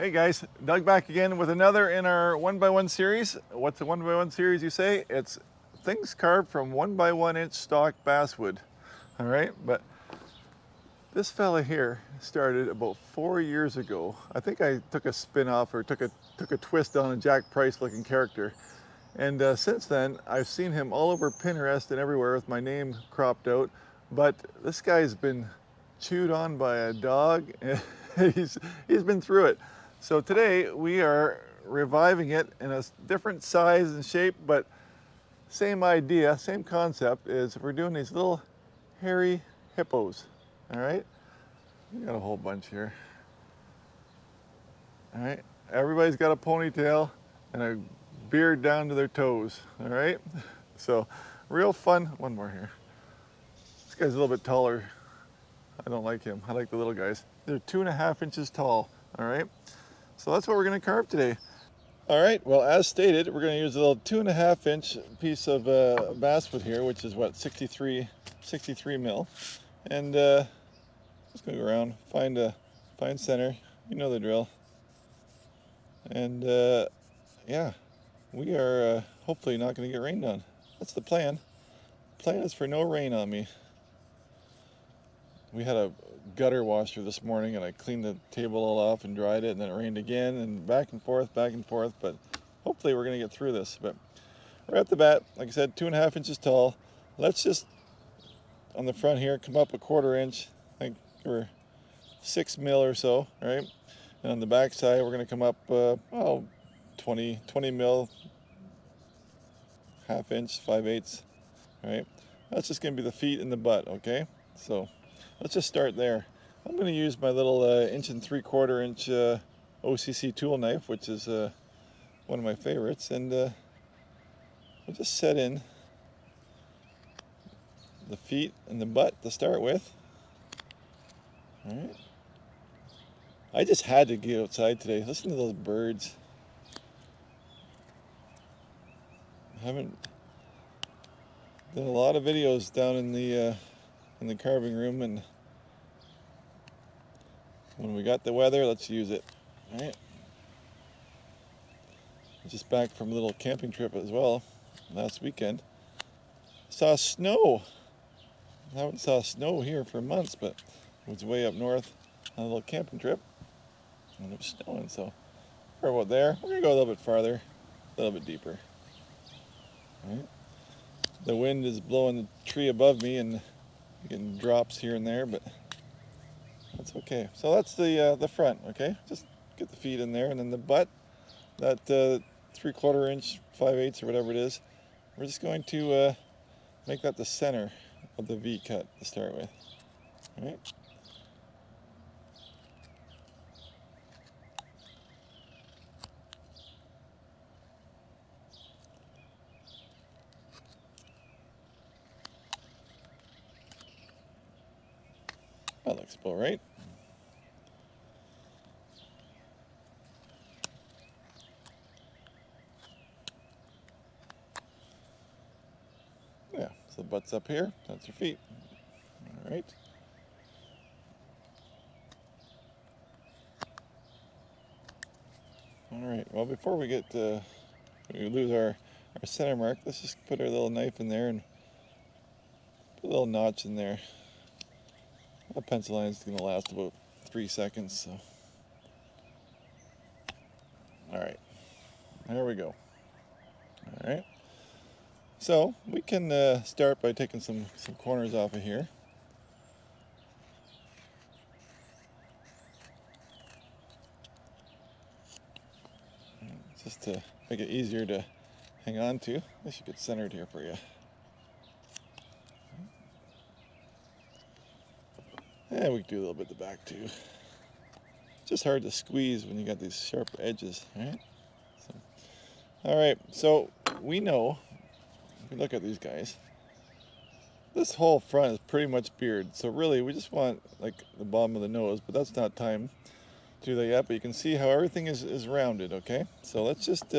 Hey guys, Doug back again with another in our 1x1 series. What's a 1x1 series, you say? It's things carved from 1x1 inch stock basswood. All right, but this fella here started about 4 years ago. I think I took a spin off or took a twist on a Jack Price looking character. And since then, I've seen him all over Pinterest and everywhere with my name cropped out. But this guy's been chewed on by a dog. he's been through it. So today we are reviving it in a different size and shape, but same idea, same concept. Is we're doing these little hairy hippos. All right, we got a whole bunch here. All right, everybody's got a ponytail and a beard down to their toes. All right, so real fun. One more here. This guy's a little bit taller. I don't like him. I like the little guys. They're 2.5 inches tall. All right, so that's what we're going to carve today. All right, well, as stated, we're going to use a little 2.5 inch piece of basswood here, which is what, 63 mil. And just going to go around, find center. You know the drill. And yeah, we are hopefully not going to get rained on. That's the plan. The plan is for no rain on me. We had a gutter washer this morning and I cleaned the table all off and dried it, and then it rained again and back and forth, but hopefully we're going to get through this. But right at the bat, like I said, 2.5 inches tall. Let's just, on the front here, come up a 1/4 inch, I think we're 6 mil or so, right? And on the back side, we're going to come up, 20 mil, 1/2 inch, 5/8, right? That's just going to be the feet and the butt, okay? So let's just start there. I'm going to use my little 1 3/4 inch OCC tool knife, which is one of my favorites, and we'll just set in the feet and the butt to start with. All right. I just had to get outside today. Listen to those birds. I haven't done a lot of videos down in the carving room, and when we got the weather, let's use it. All right. Just back from a little camping trip as well last weekend. Saw snow. I haven't saw snow here for months, but it was way up north on a little camping trip, and it was snowing. So we're about there. We're gonna go a little bit farther, a little bit deeper. All right. The wind is blowing the tree above me and getting drops here and there, but that's okay. So that's the front. Okay, just get the feet in there, and then the butt, that 3/4 inch, 5/8 or whatever it is. We're just going to make that the center of the V cut to start with. All right. That looks about right. Yeah, so the butt's up here. That's your feet. All right. All right. Well, before we lose our center mark, let's just put our little knife in there and put a little notch in there. That pencil line is going to last about 3 seconds. So, all right. There we go. All right. So we can start by taking some corners off of here. Just to make it easier to hang on to. I should get centered here for you. And we can do a little bit at the back too. It's just hard to squeeze when you got these sharp edges, right? So, all right, so we know, if we look at these guys, this whole front is pretty much beard. So really, we just want like the bottom of the nose, but that's not time to do that yet. But you can see how everything is rounded, okay? So let's just,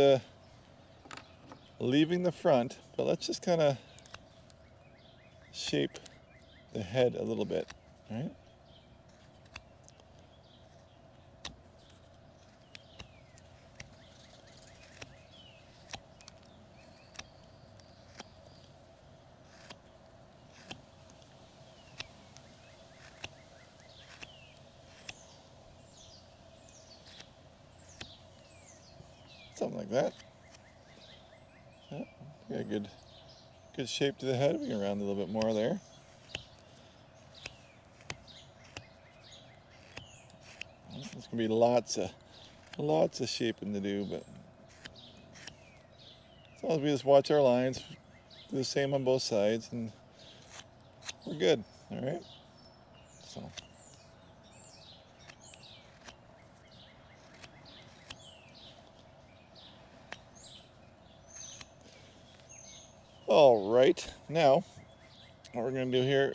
leaving the front, but let's just kind of shape the head a little bit, all right? something like that. Yeah, got a good shape to the head. We can round a little bit more there. There's gonna be lots of shaping to do, but as long as we just watch our lines, do the same on both sides, and we're good. All right. So. All right. Now, what we're gonna do here,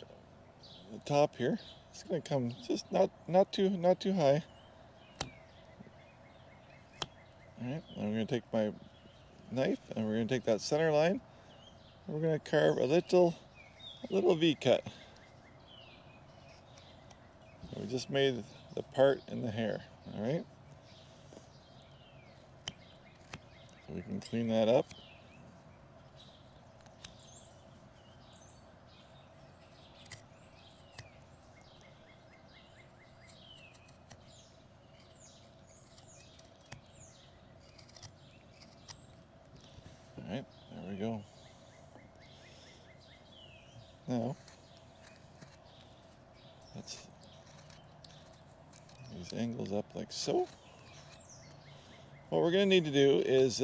the top here, it's gonna come just not too high. All right. Now we're gonna take my knife and we're going to take that center line and we're going to carve a little V cut. So we just made the part in the hair. All right, so we can clean that up. All right, there we go. Now let's these angles up like so. What we're going to need to do is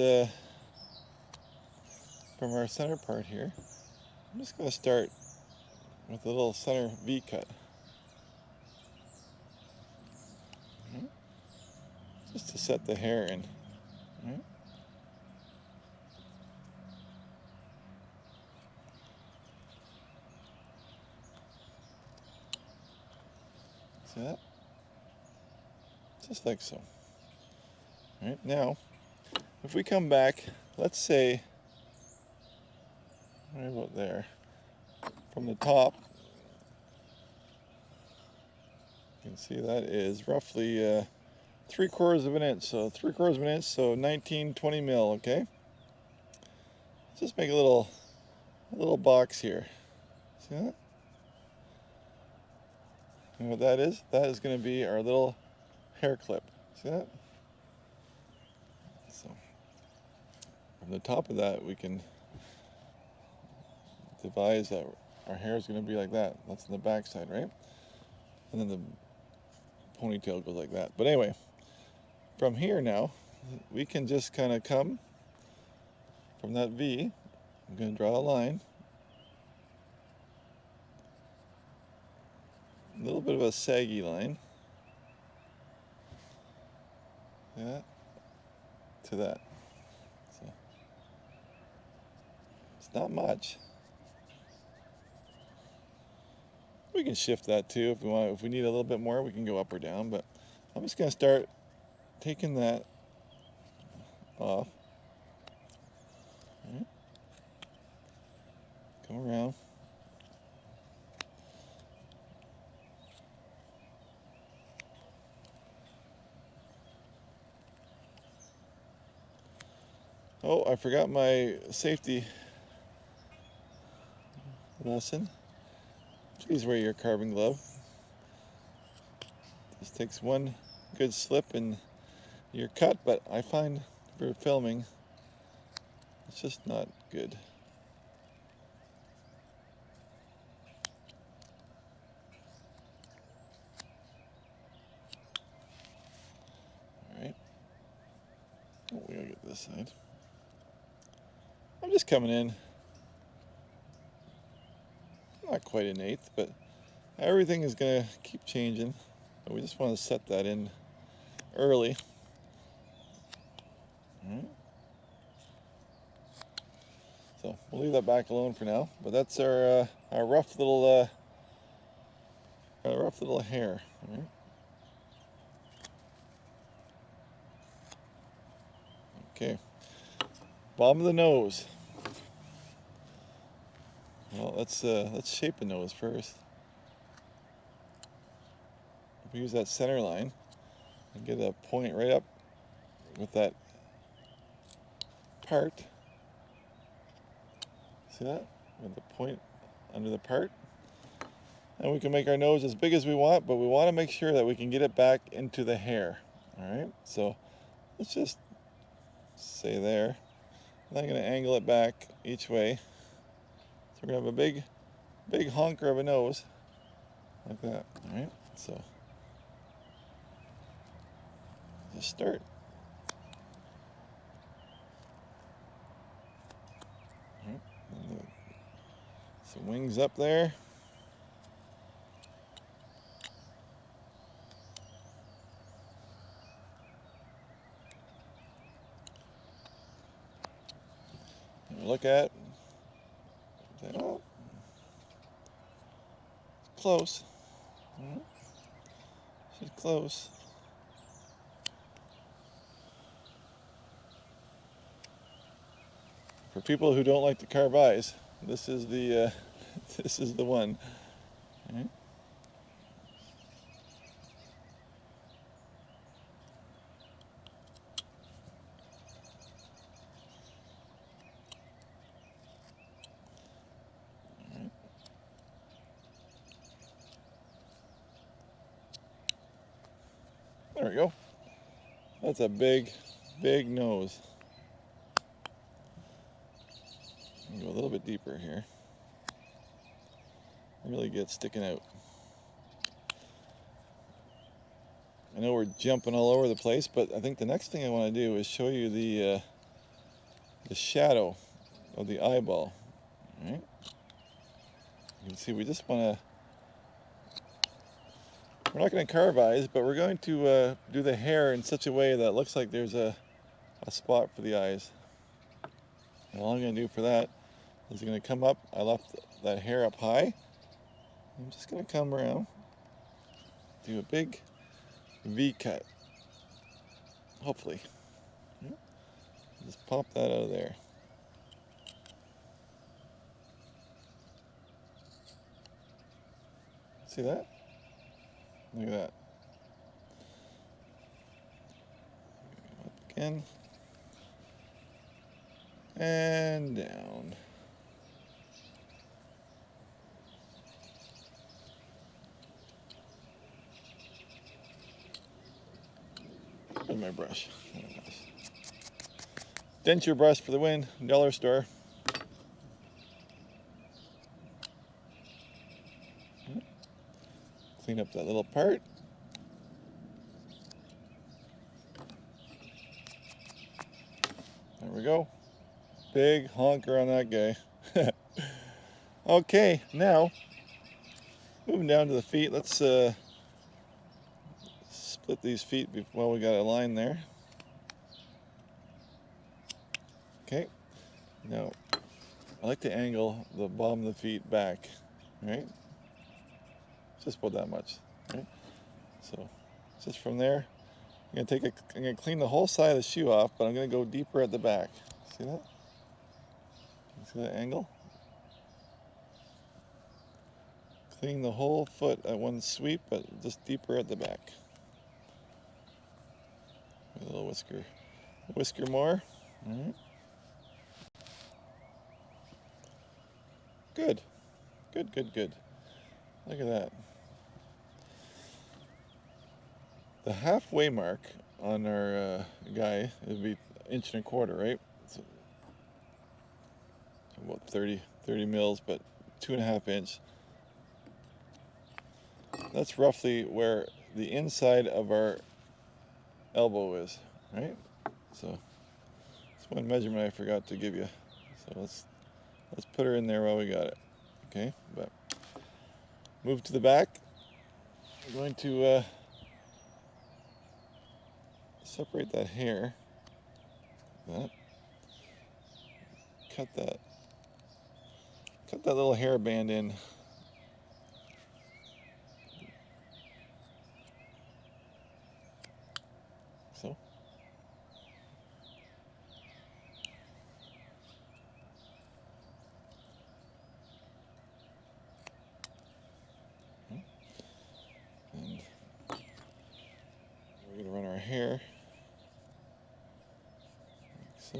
from our center part here, I'm just going to start with a little center V cut. Right? Just to set the hair in. Right? See that? Just like so. All right, now, if we come back, let's say, right about there, from the top, you can see that is roughly 3/4 of an inch. So 3/4 of an inch, so 19-20 mil. Okay. Just make a little box here. See that? And what that is going to be our little hair clip. See that? So from the top of that, we can devise that our hair is going to be like that. That's on the back side, right? And then the ponytail goes like that. But anyway, from here now, we can just kind of come from that V. I'm going to draw a line. A little bit of a saggy line. Yeah. To that. So it's not much. We can shift that too if we want. If we need a little bit more, we can go up or down. But I'm just going to start taking that off. Right. Come around. Oh, I forgot my safety lesson. Please wear your carving glove. This takes one good slip and you're cut, but I find for filming, it's just not good. All right. Oh, we gotta get this side. I'm just coming in. Not quite an eighth, but everything is gonna keep changing. But we just want to set that in early. All right. So we'll leave that back alone for now. But that's our rough little hair. All right. Okay. Bottom of the nose. Well, let's shape the nose first. We use that center line and get a point right up with that part. See that? With the point under the part. And we can make our nose as big as we want, but we want to make sure that we can get it back into the hair. All right? So let's just say there. And I'm going to angle it back each way. So we're going to have a big honker of a nose, like that. All right, so just start. All right. Some wings up there. And look at. Oh, close. She's close. For people who don't like to carve eyes, this is the this is the one. All right. There we go. That's a big nose. Go a little bit deeper here. Really get sticking out. I know we're jumping all over the place, but I think the next thing I want to do is show you the shadow of the eyeball. All right. You can see we just want to. We're not going to carve eyes, but we're going to do the hair in such a way that it looks like there's a spot for the eyes. And all I'm going to do for that is going to come up. I left that hair up high. I'm just going to come around, do a big V cut, hopefully. Just pop that out of there. See that? Look at that. Up again. And down. Where's my brush? Denture brush for the win, dollar store. Clean up that little part. There we go. Big honker on that guy. Okay, now moving down to the feet. Let's split these feet while we got a line there. Okay. Now I like to angle the bottom of the feet back. Right? Just about that much. Right? So just from there, I'm gonna clean the whole side of the shoe off, but I'm gonna go deeper at the back. See that? See that angle? Clean the whole foot at one sweep, but just deeper at the back. A little whisker more. All right. Good. Look at that. The halfway mark on our guy would be 1.25 inches, right? So about 30 mils, but 2.5 inch. That's roughly where the inside of our elbow is, right? So that's one measurement I forgot to give you. So let's put her in there while we got it. Okay, but move to the back. I'm going to separate that hair. Cut that little hair band in. So. And we're going to run our hair like so.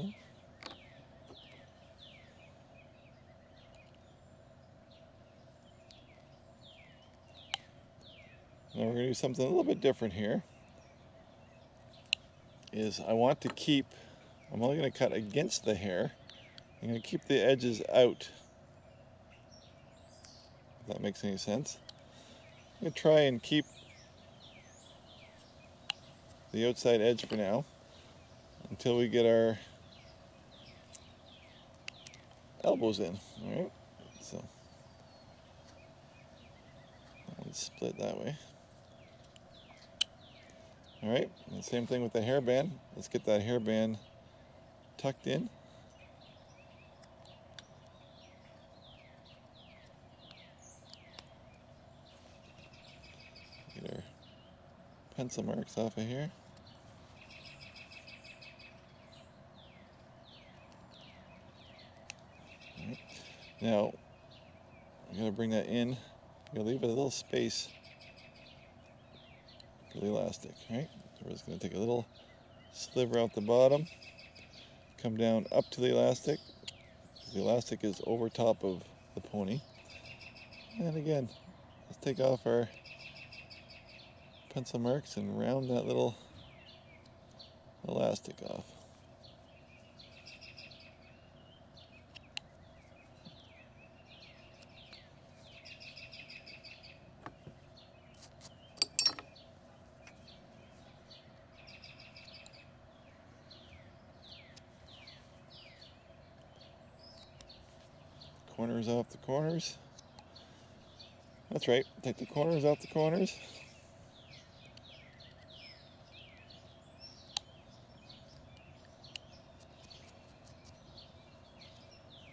Now we're going to do something a little bit different here. I want to keep I'm only going to cut against the hair. I'm going to keep the edges out, if that makes any sense. I'm going to try and keep the outside edge for now until we get our elbows in. All right, so let's split that way. All right, and the same thing with the hairband. Let's get that hairband tucked in. Get our pencil marks off of here. All right. Now, I'm going to bring that in. I'm going to leave a little space for the elastic, right? So we're just going to take a little sliver out the bottom, come down up to the elastic. The elastic is over top of the pony. And again, let's take off our pencil marks and round that little elastic off. Corners off the corners. That's right, take the corners off the corners.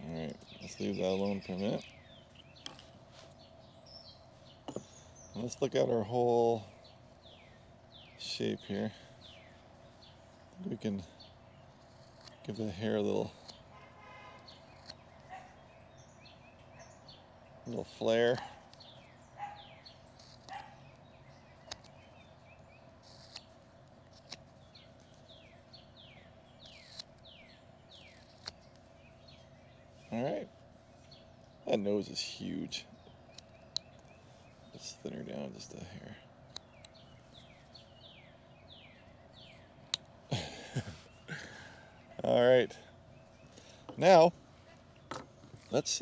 Alright, let's leave that alone for a minute. And let's look at our whole shape here. We can give the hair a little flare. Alright. That nose is huge. Let's thin her down just a hair. Alright. Now, let's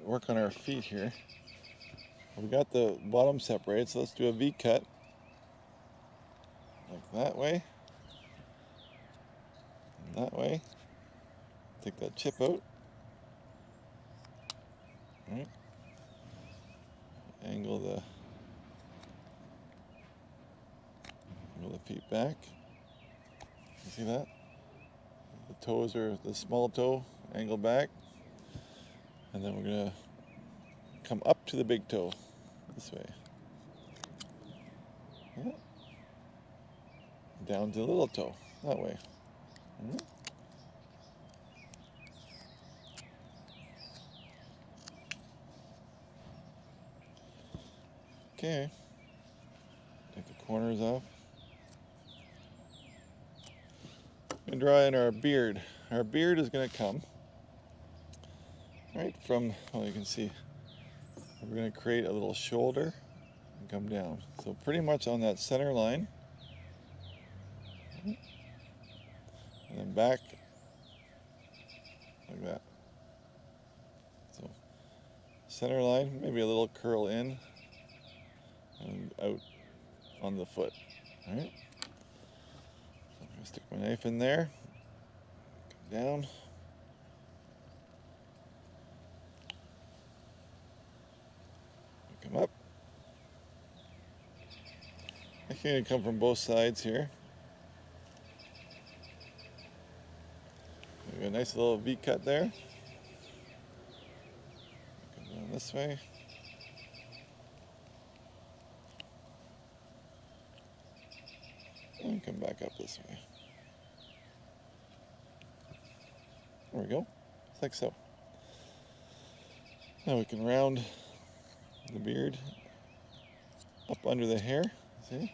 work on our feet here. We got the bottom separated, so let's do a V cut. Like that way. And that way. Take that chip out. Alright. Angle the feet back. You see that? The toes are the small toe, angle back. And then we're going to come up to the big toe this way. Yeah. Down to the little toe that way. Okay. Take the corners off. And draw in our beard. Our beard is going to come right from, well, you can see, we're going to create a little shoulder and come down. So pretty much on that center line. And then back like that. So center line, maybe a little curl in and out on the foot. All right. So I'm going to stick my knife in there. Come down. Come up. Actually, going to come from both sides here. We got a nice little V cut there. Come down this way. And come back up this way. There we go. Just like so. Now we can round the beard up under the hair. See?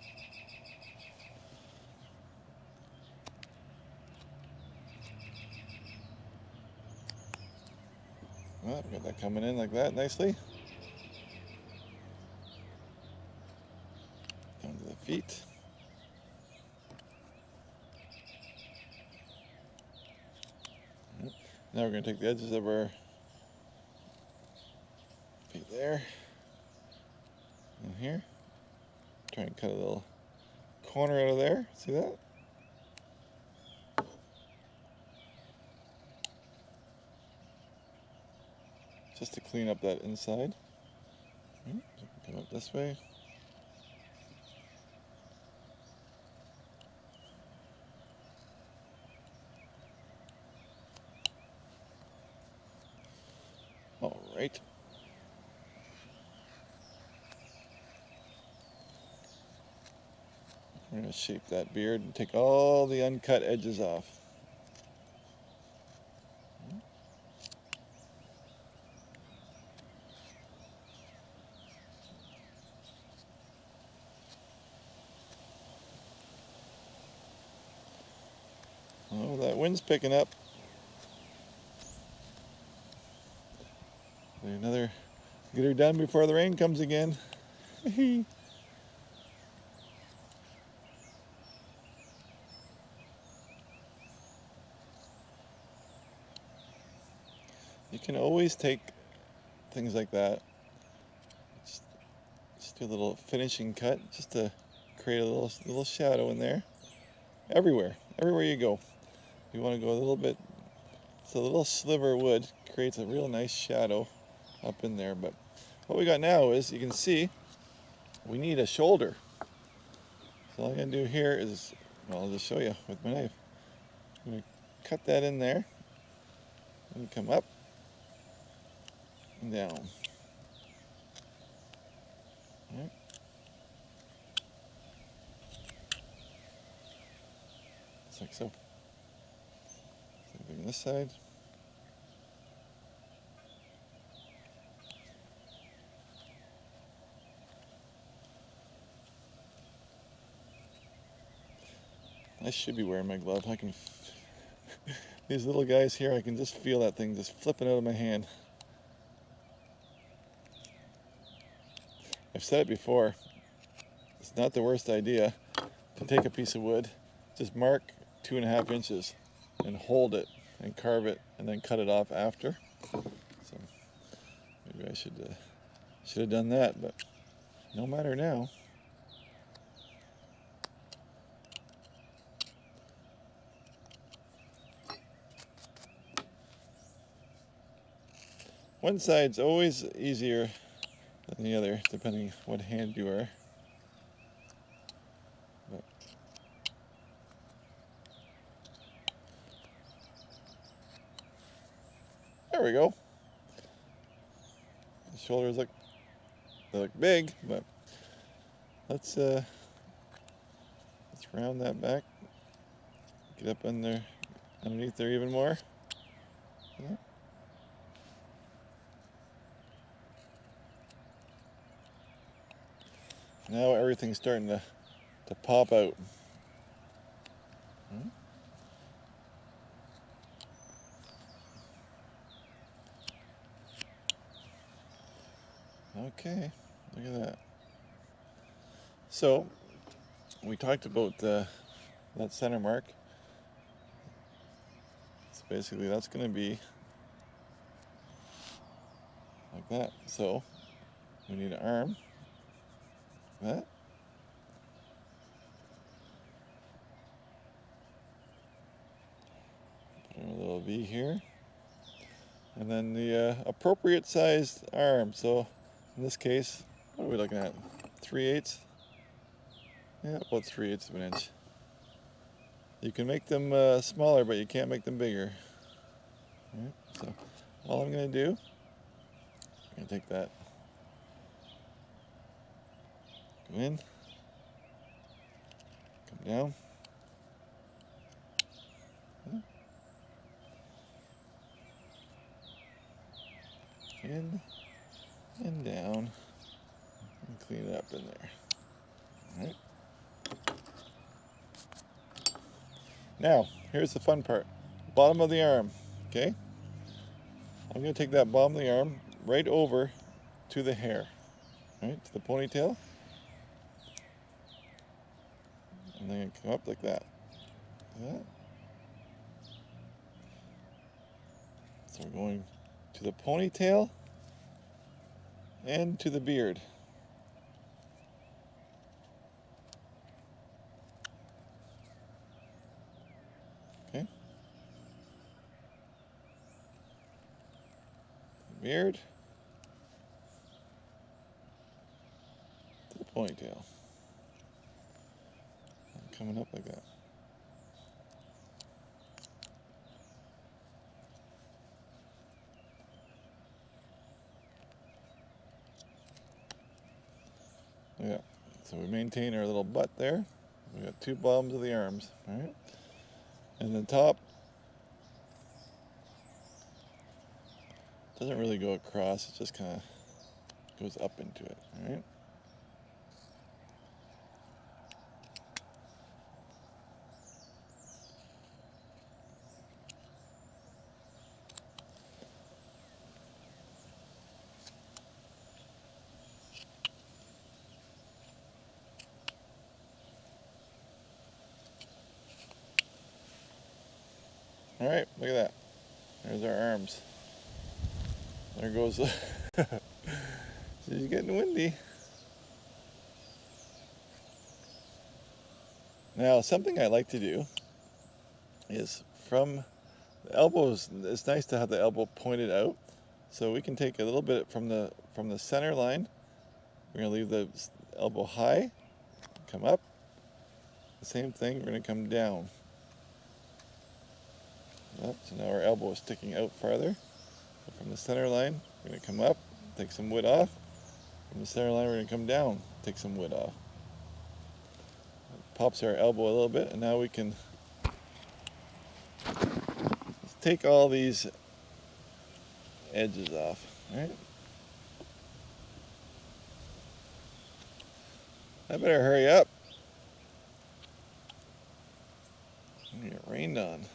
Well, we got that coming in like that nicely. Down to the feet. Now we're going to take the edges of our feet there and here. Try and cut a little corner out of there. See that? Just to clean up that inside. Come up this way. All right. We're going to shape that beard and take all the uncut edges off. Oh, that wind's picking up. Another, get her done before the rain comes again. You can always take things like that, just do a little finishing cut, just to create a little shadow in there. Everywhere you go. You want to go a little bit, it's a little sliver of wood, creates a real nice shadow up in there. But what we got now is, you can see, we need a shoulder. So all I'm going to do here is, well, I'll just show you with my knife. I'm going to cut that in there, and come up and down. Right. Just like so. Same thing on this side. I should be wearing my glove. I can, these little guys here, I can just feel that thing just flipping out of my hand. I've said it before, it's not the worst idea to take a piece of wood, just mark 2.5 inches and hold it and carve it and then cut it off after. So maybe I should have done that, but no matter now. One side's always easier than the other, depending what hand you are. But there we go. The shoulders look big, but let's round that back. Get up underneath there even more. Yeah. Now everything's starting to pop out. Okay, look at that. So, we talked about that center mark. So basically that's going to be like that. So, we need an arm. Like that. Put a little V here. And then the appropriate sized arm. So, in this case, what are we looking at? 3/8? Yeah, about 3/8 of an inch. You can make them smaller, but you can't make them bigger. Right, so all I'm going to do, I'm going to take that, go in, come down, in and down, and clean it up in there. All right. Now, here's the fun part. Bottom of the arm, okay? I'm going to take that bottom of the arm right over to the hair, right, to the ponytail. And then come up like that. Like that. So we're going to the ponytail and to the beard. Okay. The beard to the ponytail. Coming up like that. Yeah, so we maintain our little butt there. We got two bottoms of the arms, all right? And the top doesn't really go across, it just kind of goes up into it, all right? All right, look at that. There's our arms. There goes the... She's getting windy. Now, something I like to do is from the elbows, it's nice to have the elbow pointed out. So we can take a little bit from the center line. We're going to leave the elbow high, come up. The same thing, we're going to come down. Yep, so now our elbow is sticking out farther. So from the center line, we're going to come up, take some wood off. From the center line, we're going to come down, take some wood off. Pops our elbow a little bit, and now we can take all these edges off, right? I better hurry up. I'm gonna get rained on.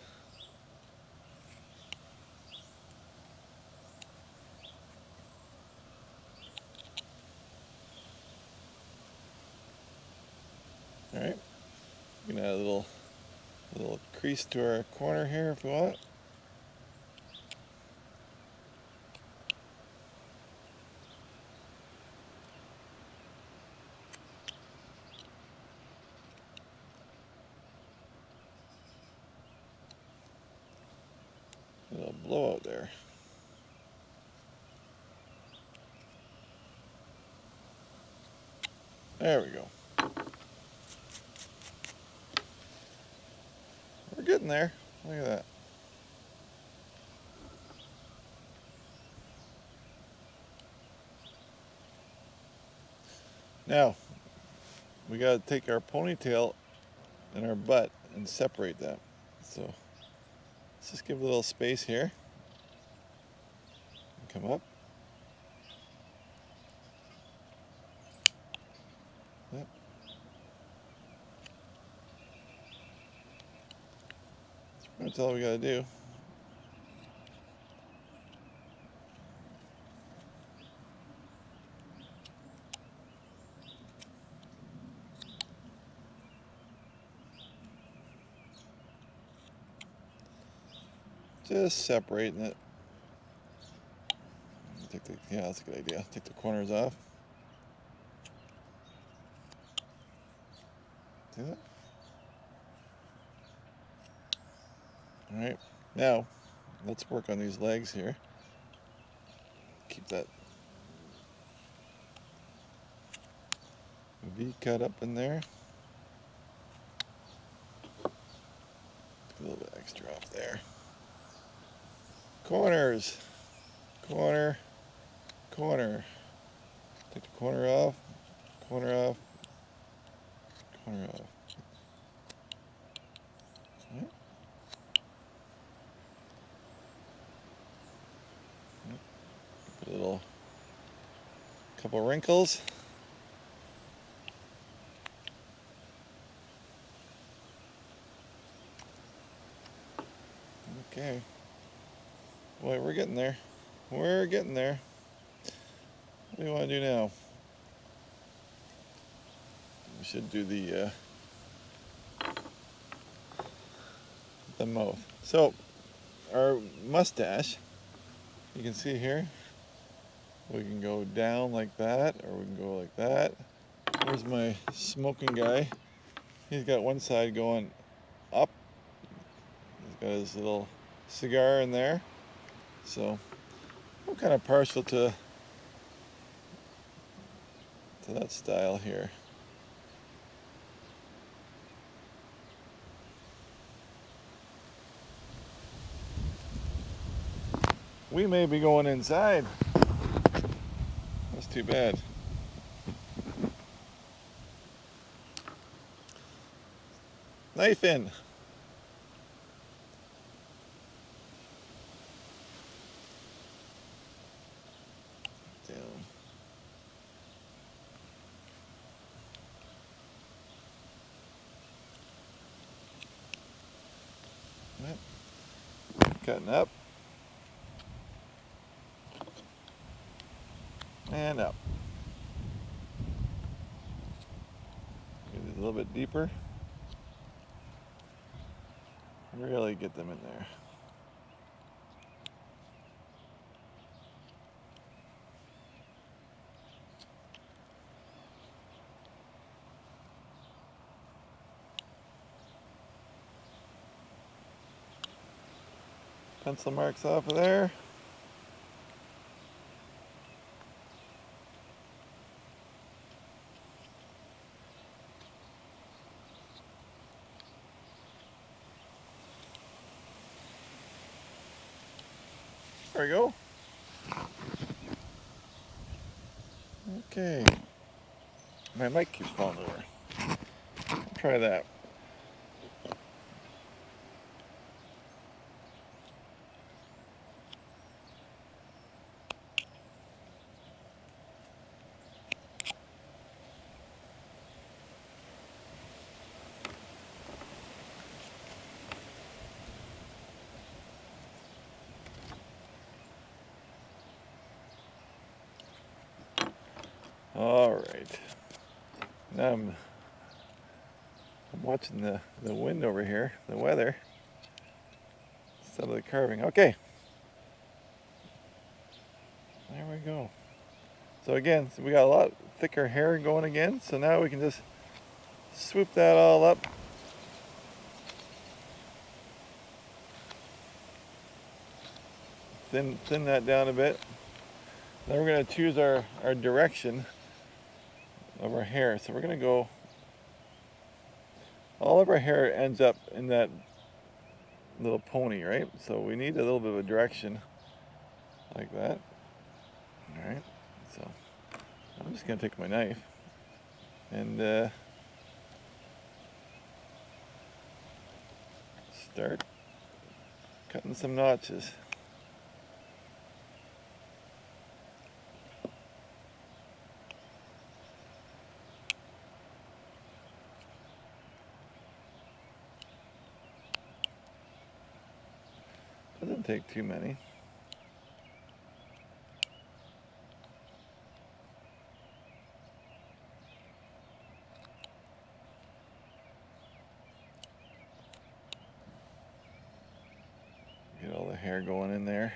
All right, we can add a little crease to our corner here if we want. A little blowout there. There we go. We're getting there. Look at that. Now, we got to take our ponytail and our butt and separate that. So let's just give a little space here. Come up. Yep. That's all we got to do. Just separating it. Yeah, that's a good idea. Take the corners off. See that? All right, now let's work on these legs here. Keep that V cut up in there. A little bit extra off there. Corners, corner, corner. Take the corner off, corner off, corner off. Right. Put a little couple wrinkles. Okay. Boy, we're getting there. We're getting there. What do you want to do now? We should do the mouth. So, our mustache, You can see here, we can go down like that, or we can go like that. There's my smoking guy. He's got one side going up. He's got his little cigar in there. So I'm kind of partial to that style here. We may be going inside. That's too bad. Knife in. Down. Cutting up. And up. Get it a little bit deeper. Really get them in there. Pencil marks off of there. There we go. Okay. My mic keeps falling over. Try that. All right. Now I'm watching the wind over here, the weather, instead of the carving. Okay. There we go. So again, we got a lot thicker hair going again. So now we can just swoop that all up. Thin that down a bit. Then we're going to choose our direction of our hair. So we're going to go, all of our hair ends up in that little pony, right? So we need a little bit of a direction like that. All right, so I'm just going to take my knife and start cutting some notches. Doesn't take too many. Get all the hair going in there.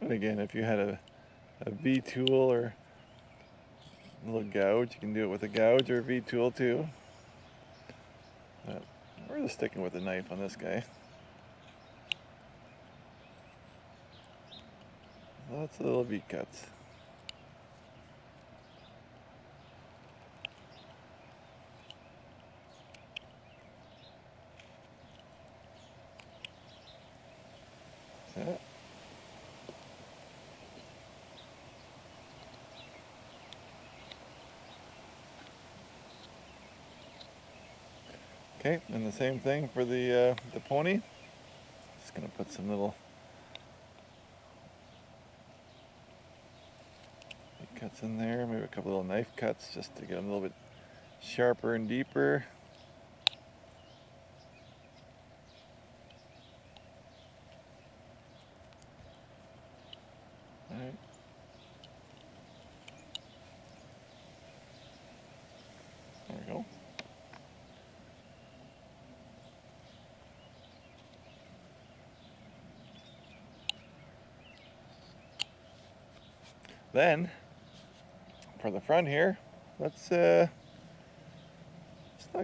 And again, if you had a V tool or a little gouge, you can do it with a gouge or a V tool too. But we're just sticking with a knife on this guy. Lots of little V cuts. So, okay, and the same thing for the pony. Just gonna put some little cuts in there, maybe a couple little knife cuts just to get them a little bit sharper and deeper. All right. There we go. Then, for the front here, let's not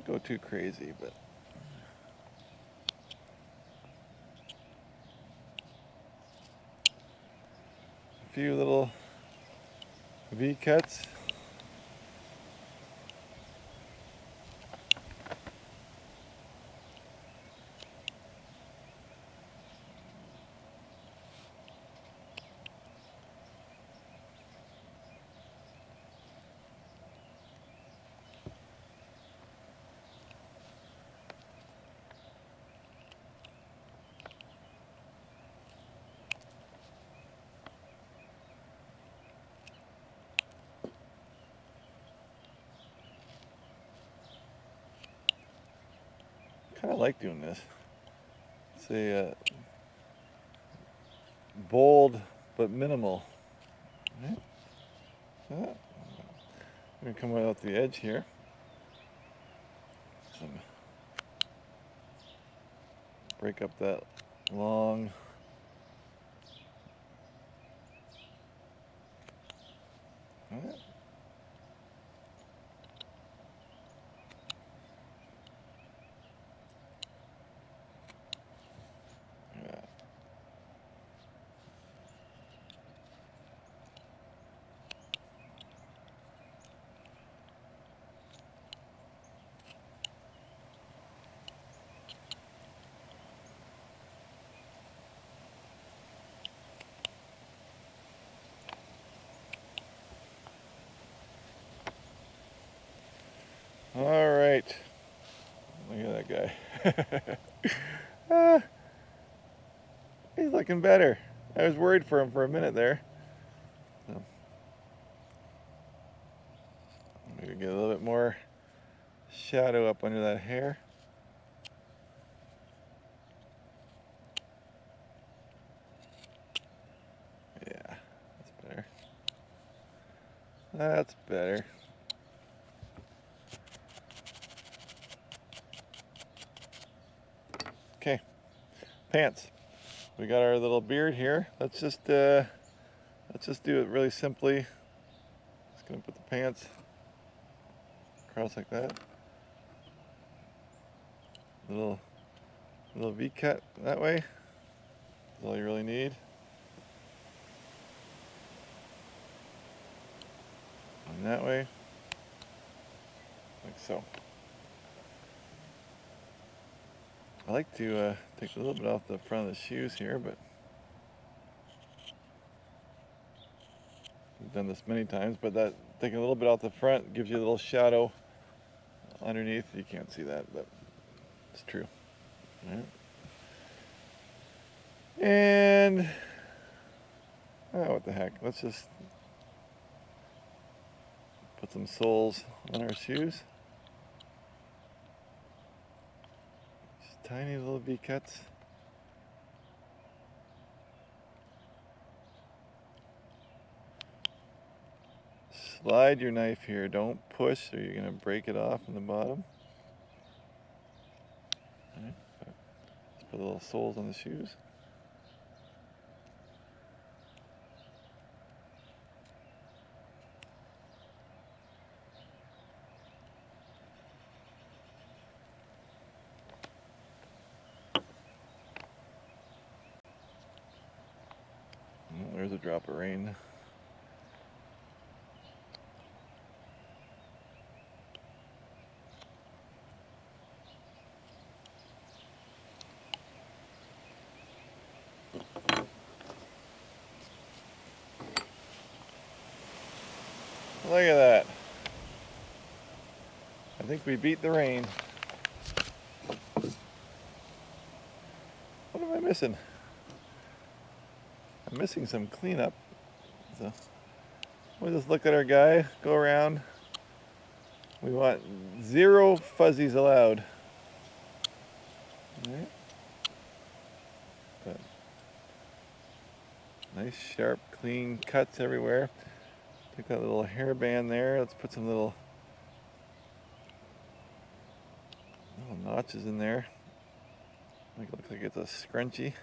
go too crazy, but a few little V-cuts. Kind of like doing this. It's a bold but minimal. Right? I'm going to come right out the edge here. Break up that long right. Yeah. All right. Look at that guy. He's looking better. I was worried for him for a minute there. So, maybe get a little bit more shadow up under that hair. Yeah, that's better. That's better. Okay, pants. We got our little beard here. Let's just do it really simply. Just gonna put the pants across like that. Little V cut that way. That's all you really need. And that way, like so. I like to take a little bit off the front of the shoes here, but I've done this many times, but that taking a little bit off the front gives you a little shadow underneath. You can't see that, but it's true. All right. And oh, what the heck? Let's just put some soles on our shoes. Just tiny little V-cuts. Slide your knife here. Don't push or you're going to break it off in the bottom. All right. Let's put little soles on the shoes. Oh, there's a drop of rain. Look at that. I think we beat the rain. What am I missing? I'm missing some cleanup. So we'll just look at our guy, go around. We want 0 fuzzies allowed. All right. But nice, sharp, clean cuts everywhere. Take that little hairband there. Let's put some little Little notches in there. Make it look like it's a scrunchie.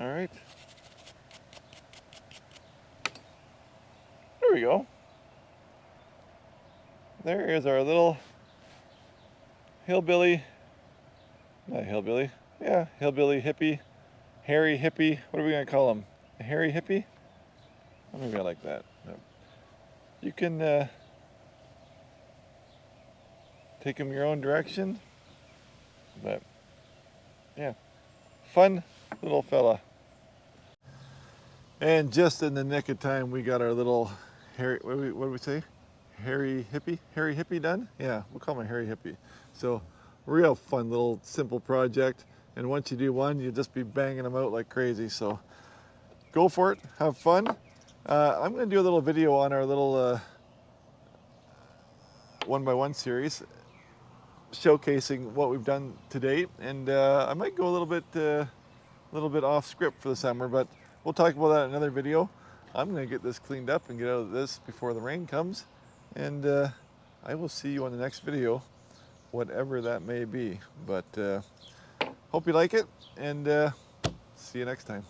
All right. There we go. There is our little hillbilly, not hillbilly, yeah, hillbilly hippie, hairy hippie. What are we gonna call him? A hairy hippie? Oh, maybe I like that. No. You can take him your own direction, but yeah, fun little fella. And just in the nick of time, we got our little hairy, what do we say? Hairy hippie done? Yeah, we'll call him a hairy hippie. So real fun little simple project. And once you do one, you'll just be banging them out like crazy. So go for it, have fun. I'm gonna do a little video on our little 1x1 series, showcasing what we've done to date. And I might go a little bit off script for the summer, but we'll talk about that in another video. I'm gonna get this cleaned up and get out of this before the rain comes. And I will see you on the next video, whatever that may be. But hope you like it, and see you next time.